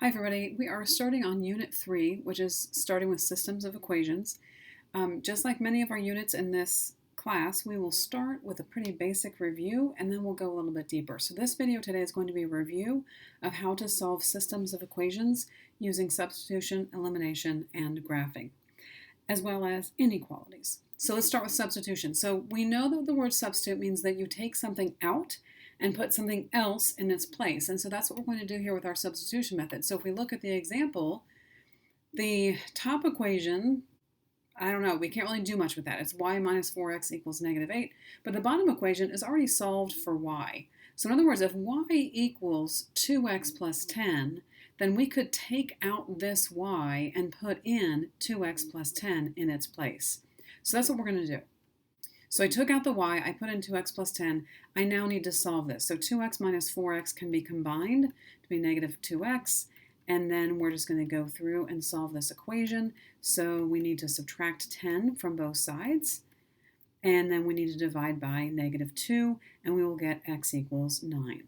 Hi everybody, we are starting on Unit 3, which is starting with systems of equations. Just like many of our units in this class, we will start with a pretty basic review and then we'll go a little bit deeper. So this video today is going to be a review of how to solve systems of equations using substitution, elimination, and graphing, as well as inequalities. So let's start with substitution. So we know that the word substitute means that you take something out and put something else in its place. And so that's what we're going to do here with our substitution method. So if we look at the example, the top equation, I don't know, we can't really do much with that. It's y minus 4x equals negative 8. But the bottom equation is already solved for y. So in other words, if y equals 2x plus 10, then we could take out this y and put in 2x plus 10 in its place. So that's what we're going to do. So I took out the y, I put in 2x plus 10. I now need to solve this. So 2x minus 4x can be combined to be negative 2x. And then we're just going to go through and solve this equation. So we need to subtract 10 from both sides. And then we need to divide by negative 2. And we will get x equals 9.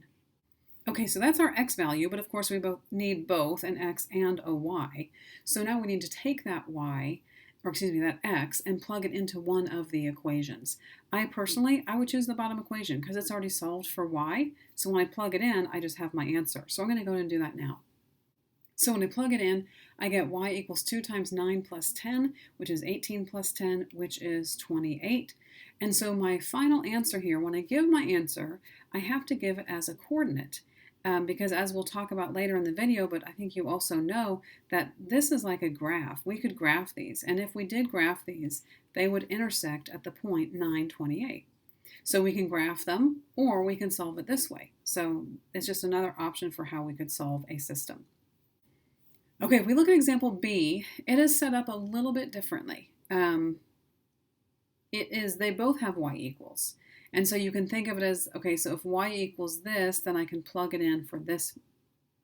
Okay, so that's our x value. But of course, we need both an x and a y. So now we need to take that y, or excuse me, that x, and plug it into one of the equations. I would choose the bottom equation because it's already solved for y. So when I plug it in, I just have my answer. So I'm going to go ahead and do that now. So when I plug it in, I get y equals 2 times 9 plus 10, which is 18 plus 10, which is 28. And so my final answer here, when I give my answer, I have to give it as a coordinate. Because as we'll talk about later in the video, but I think you also know that this is like a graph. We could graph these, and if we did graph these, they would intersect at the point 9, 28. So we can graph them, or we can solve it this way. So it's just another option for how we could solve a system. Okay, if we look at example B, it is set up a little bit differently. They both have y equals. And so you can think of it as, okay, so if y equals this, then I can plug it in for this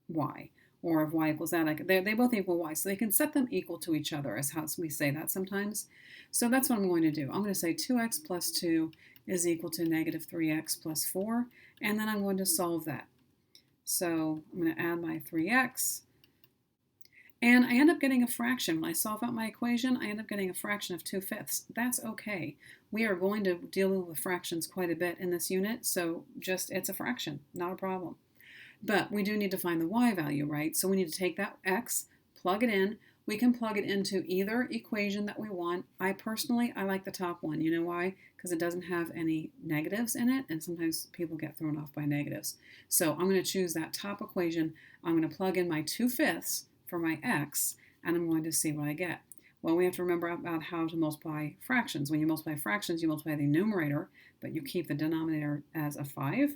y. Or if y equals that, they both equal y. So they can set them equal to each other, is how we say that sometimes. So that's what I'm going to do. I'm going to say 2x plus 2 is equal to negative 3x plus 4. And then I'm going to solve that. So I'm going to add my 3x. And I end up getting a fraction. When I solve out my equation, I end up getting a fraction of 2/5. That's okay. We are going to deal with fractions quite a bit in this unit, so it's a fraction, not a problem. But we do need to find the y value, right? So we need to take that x, plug it in. We can plug it into either equation that we want. I like the top one. You know why? Because it doesn't have any negatives in it, and sometimes people get thrown off by negatives. So I'm going to choose that top equation. I'm going to plug in my 2/5 for my x, and I'm going to see what I get. Well, we have to remember about how to multiply fractions. When you multiply fractions, you multiply the numerator, but you keep the denominator as a 5,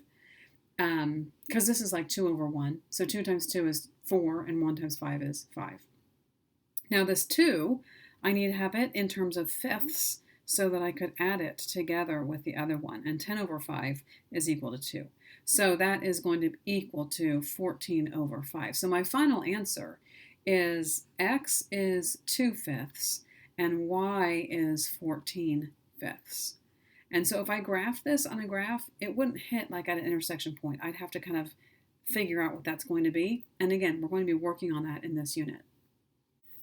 because this is like 2 over 1. So 2 times 2 is 4, and 1 times 5 is 5. Now this 2, I need to have it in terms of fifths so that I could add it together with the other one, and 10 over 5 is equal to 2. So that is going to equal to 14 over 5. So my final answer is x is 2/5 and y is 14/5. And so if I graph this on a graph, it wouldn't hit like at an intersection point. I'd have to kind of figure out what that's going to be. And again, we're going to be working on that in this unit.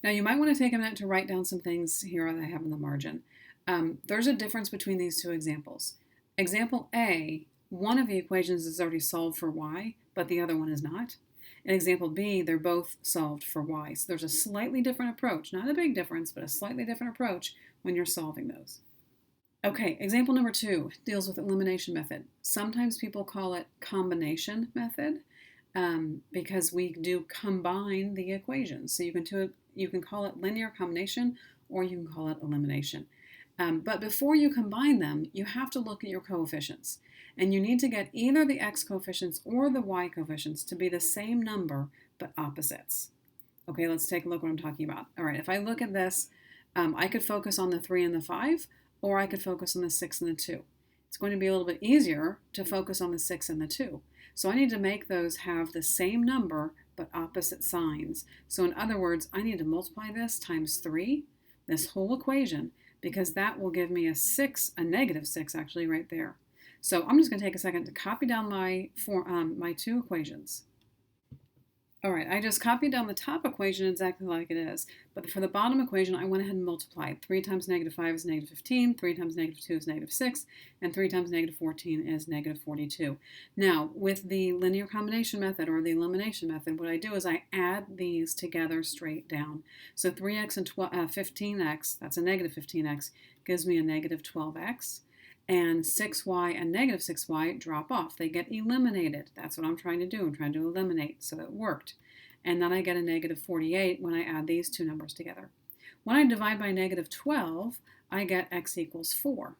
Now you might want to take a minute to write down some things here that I have in the margin. There's a difference between these two examples. Example A, one of the equations is already solved for y, but the other one is not. In example B, they're both solved for y. So there's a slightly different approach, not a big difference, but a slightly different approach when you're solving those. Okay, example number 2 deals with elimination method. Sometimes people call it combination method because we do combine the equations. So you can call it linear combination or you can call it elimination. But before you combine them, you have to look at your coefficients. And you need to get either the x coefficients or the y coefficients to be the same number, but opposites. Okay, let's take a look what I'm talking about. All right, if I look at this, I could focus on the 3 and the 5, or I could focus on the 6 and the 2. It's going to be a little bit easier to focus on the 6 and the 2. So I need to make those have the same number, but opposite signs. So in other words, I need to multiply this times 3, this whole equation, because that will give me a negative 6 actually right there. So I'm just going to take a second to copy down my two equations. All right, I just copied down the top equation exactly like it is, but for the bottom equation, I went ahead and multiplied. 3 times negative 5 is negative 15, 3 times negative 2 is negative 6, and 3 times negative 14 is negative 42. Now, with the linear combination method or the elimination method, what I do is I add these together straight down. So 3x and 15x, that's a negative 15x, gives me a negative 12x. And 6y and negative 6y drop off. They get eliminated. That's what I'm trying to do. I'm trying to eliminate, so it worked. And then I get a negative 48 when I add these two numbers together. When I divide by negative 12, I get x equals 4.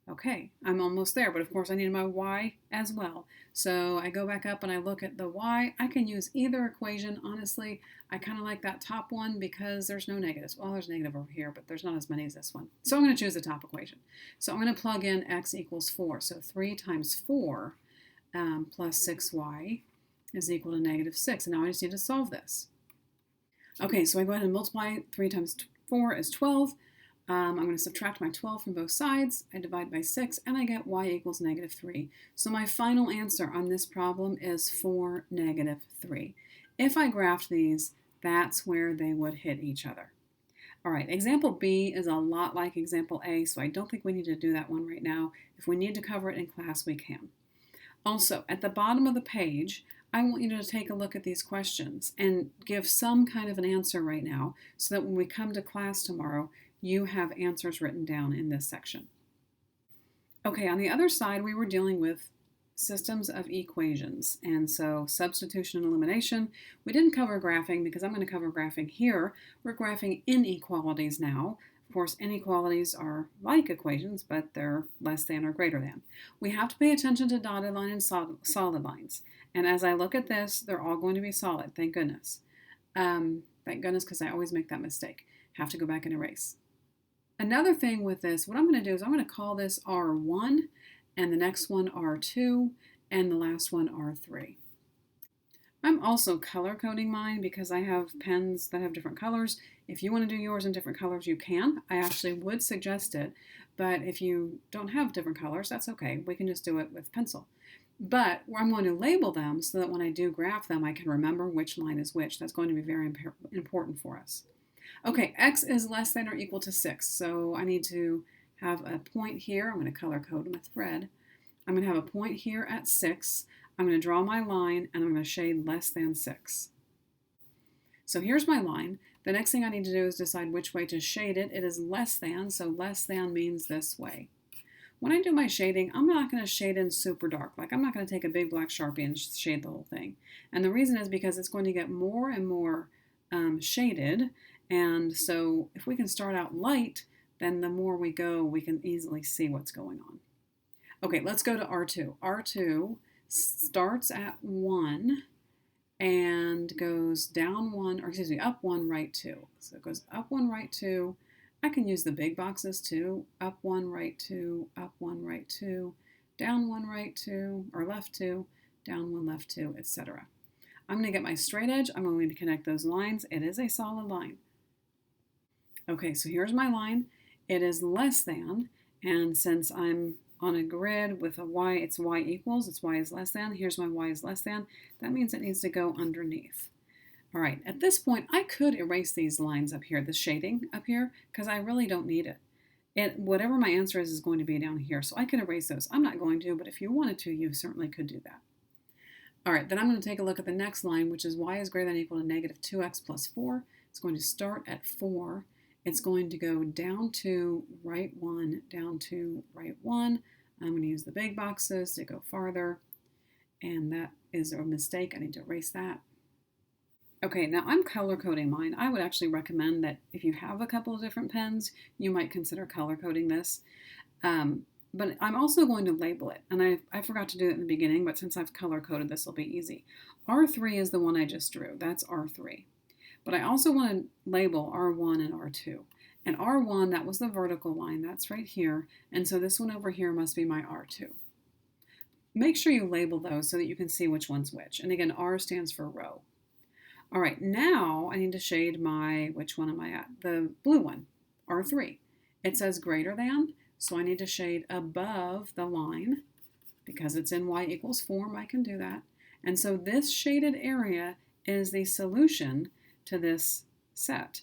Okay, I'm almost there, but of course I need my y as well. So I go back up and I look at the y. I can use either equation. Honestly, I kind of like that top one because there's no negatives. Well, there's negative over here, but there's not as many as this one. So I'm going to choose the top equation. So I'm going to plug in x equals 4. So 3 times 4 plus 6y is equal to negative 6. And now I just need to solve this. Okay, so I go ahead and multiply. 3 times 4 is 12. I'm going to subtract my 12 from both sides. I divide by 6, and I get y equals negative 3. So my final answer on this problem is 4, negative 3. If I graphed these, that's where they would hit each other. All right, example B is a lot like example A, so I don't think we need to do that one right now. If we need to cover it in class, we can. Also, at the bottom of the page, I want you to take a look at these questions and give some kind of an answer right now so that when we come to class tomorrow, you have answers written down in this section. Okay, on the other side, we were dealing with systems of equations. And so substitution and elimination. We didn't cover graphing because I'm going to cover graphing here. We're graphing inequalities now. Of course, inequalities are like equations, but they're less than or greater than. We have to pay attention to dotted line and solid lines. And as I look at this, they're all going to be solid, thank goodness. Thank goodness, because I always make that mistake. Have to go back and erase. Another thing with this, what I'm going to do is I'm going to call this R1, and the next one R2, and the last one R3. I'm also color coding mine because I have pens that have different colors. If you want to do yours in different colors, you can. I actually would suggest it, but if you don't have different colors, that's okay. We can just do it with pencil. But I'm going to label them so that when I do graph them, I can remember which line is which. That's going to be very important for us. Okay, x is less than or equal to 6, so I need to have a point here. I'm going to color code with red. I'm going to have a point here at 6. I'm going to draw my line, and I'm going to shade less than 6. So here's my line. The next thing I need to do is decide which way to shade it. It is less than, so less than means this way. When I do my shading, I'm not going to shade in super dark. Like, I'm not going to take a big black Sharpie and shade the whole thing. And the reason is because it's going to get more and more shaded. And so if we can start out light, then the more we go, we can easily see what's going on. Okay, let's go to R2. R2 starts at 1 and goes down 1, or excuse me, up 1, right 2. So it goes up 1, right 2. I can use the big boxes too. Up 1, right 2, up 1, right 2, down 1, right 2, or left 2, down 1, left 2, etc. I'm going to get my straight edge. I'm going to connect those lines. It is a solid line. Okay, so here's my line. It is less than, and since I'm on a grid with a y, it's y equals, it's y is less than. Here's my y is less than. That means it needs to go underneath. All right, at this point, I could erase these lines up here, the shading up here, because I really don't need it. Whatever my answer is going to be down here, so I can erase those. I'm not going to, but if you wanted to, you certainly could do that. All right, then I'm going to take a look at the next line, which is y is greater than or equal to negative 2x plus 4. It's going to start at 4. It's going to go down to right 1, down to right 1. I'm going to use the big boxes to go farther, and that is a mistake. I need to erase that. Okay, now I'm color coding mine. I would actually recommend that if you have a couple of different pens, you might consider color coding this. But I'm also going to label it, and I forgot to do it in the beginning, but since I've color coded, this will be easy. R3 is the one I just drew. That's R3. But I also want to label R1 and R2. And R1, that was the vertical line. That's right here. And so this one over here must be my R2. Make sure you label those so that you can see which one's which. And again, R stands for row. All right, now I need to shade my, which one am I at? The blue one, R3. It says greater than, so I need to shade above the line. Because it's in y equals form, I can do that. And so this shaded area is the solution to this set.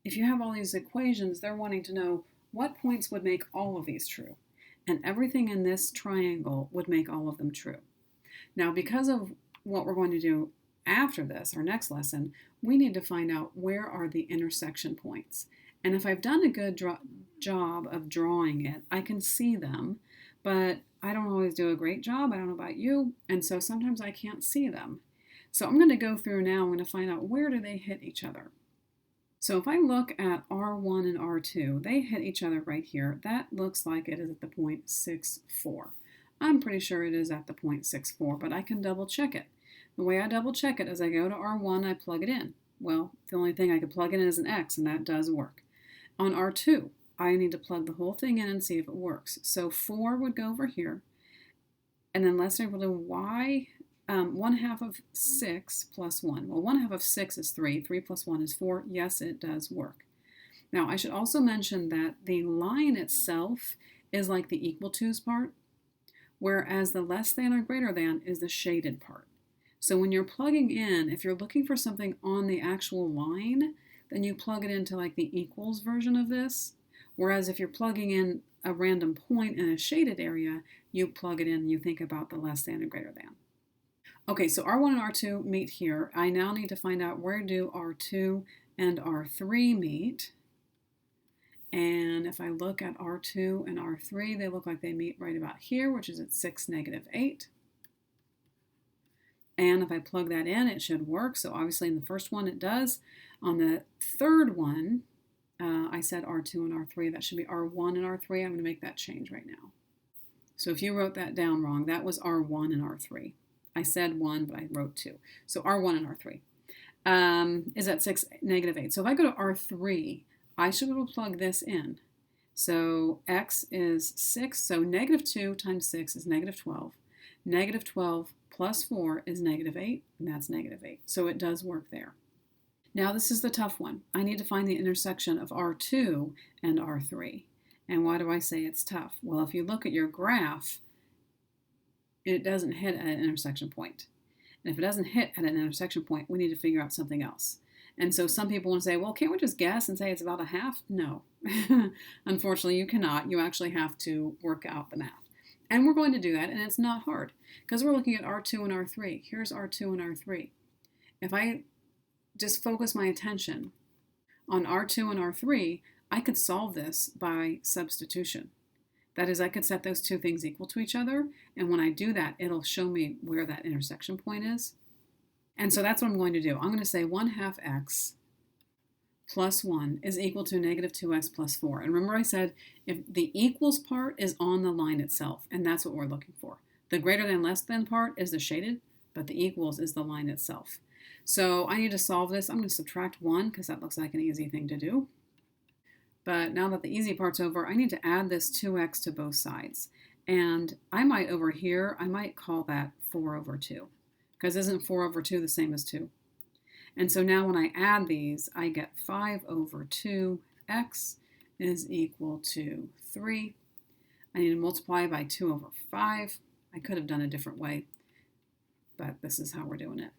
If you have all these equations, they're wanting to know what points would make all of these true. And everything in this triangle would make all of them true. Now, because of what we're going to do after this, our next lesson, we need to find out where are the intersection points. And if I've done a good job of drawing it, I can see them, but I don't always do a great job. I don't know about you, and so sometimes I can't see them. So I'm going to go through now, I'm going to find out where do they hit each other. So if I look at R1 and R2, they hit each other right here. That looks like it is at the point 6, 4. I'm pretty sure it is at the point 6, 4, but I can double check it. The way I double check it is I go to R1, I plug it in. Well, the only thing I could plug in is an X, and that does work. On R2, I need to plug the whole thing in and see if it works. So 4 would go over here, and then less than or equal to Y, 1/2 of 6 plus 1. Well, 1/2 of 6 is 3. 3 plus 1 is 4. Yes, it does work. Now, I should also mention that the line itself is like the equal to's part, whereas the less than or greater than is the shaded part. So when you're plugging in, if you're looking for something on the actual line, then you plug it into like the equals version of this. Whereas if you're plugging in a random point in a shaded area, you plug it in and you think about the less than and greater than. Okay, so R1 and R2 meet here. I now need to find out where do R2 and R3 meet. And if I look at R2 and R3, they look like they meet right about here, which is at 6, -8. And if I plug that in, it should work. So obviously in the first one it does. On the third one, I said R2 and R3. That should be R1 and R3. I'm going to make that change right now. So if you wrote that down wrong, that was R1 and R3. I said 1, but I wrote 2. So R1 and R3 is at 6, -8. So if I go to R3, I should be able to plug this in. So X is 6. So -2 times 6 is -12. -12 plus 4 is -8, and that's -8. So it does work there. Now this is the tough one. I need to find the intersection of R2 and R3. And why do I say it's tough? Well, if you look at your graph, it doesn't hit at an intersection point. And if it doesn't hit at an intersection point, we need to figure out something else. And so some people want to say, well, can't we just guess and say it's about 1/2? No. Unfortunately, you cannot. You actually have to work out the math. And we're going to do that, and it's not hard because we're looking at R2 and R3. Here's R2 and R3. If I just focus my attention on R2 and R3, I could solve this by substitution. That is, I could set those two things equal to each other, and when I do that, it'll show me where that intersection point is. And so that's what I'm going to do. I'm going to say 1/2 x plus 1 is equal to -2x plus 4. And remember I said if the equals part is on the line itself, and that's what we're looking for. The greater than, less than part is the shaded, but the equals is the line itself. So I need to solve this. I'm going to subtract 1 because that looks like an easy thing to do. But now that the easy part's over, I need to add this 2x to both sides. And I might over here, I might call that 4/2. Because isn't 4/2 the same as 2? And so now when I add these, I get 5/2x is equal to 3. I need to multiply by 2/5. I could have done a different way, but this is how we're doing it.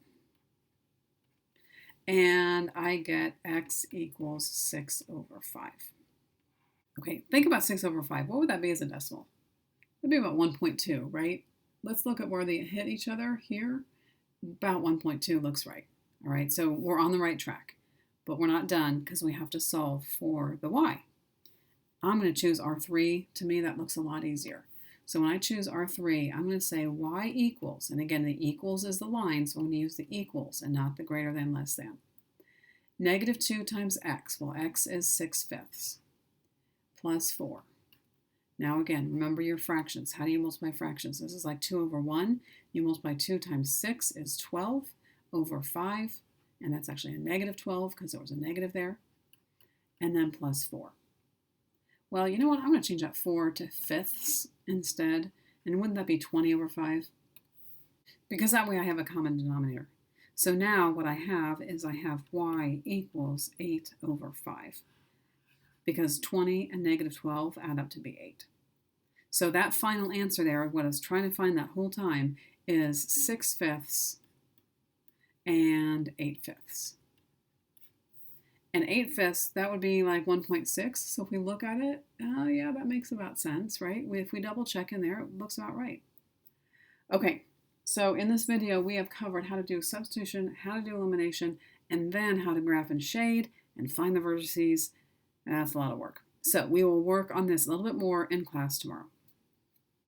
And I get x equals 6/5. Okay, think about 6/5. What would that be as a decimal? That'd be about 1.2, right? Let's look at where they hit each other here. About 1.2 looks right. All right, so we're on the right track, but we're not done because we have to solve for the y. I'm going to choose R3. To me, that looks a lot easier. So when I choose R3, I'm going to say y equals, and again, the equals is the line, so I'm going to use the equals and not the greater than, less than. -2 times x, well, x is 6/5 plus 4. Now again, remember your fractions. How do you multiply fractions? This is like 2/1. You multiply 2 times 6 is 12/5, and that's actually a -12 because there was a negative there, and then plus 4. Well, you know what? I'm going to change that 4 to fifths instead, and wouldn't that be 20/5? Because that way I have a common denominator. So now what I have is I have y equals 8/5, because 20 and -12 add up to be 8. So that final answer there, what I was trying to find that whole time, is 6/5 and 8/5. And 8/5, that would be like 1.6. So if we look at it, oh yeah, that makes about sense, right? If we double check in there, it looks about right. Okay, so in this video, we have covered how to do substitution, how to do elimination, and then how to graph and shade and find the vertices. That's a lot of work. So we will work on this a little bit more in class tomorrow.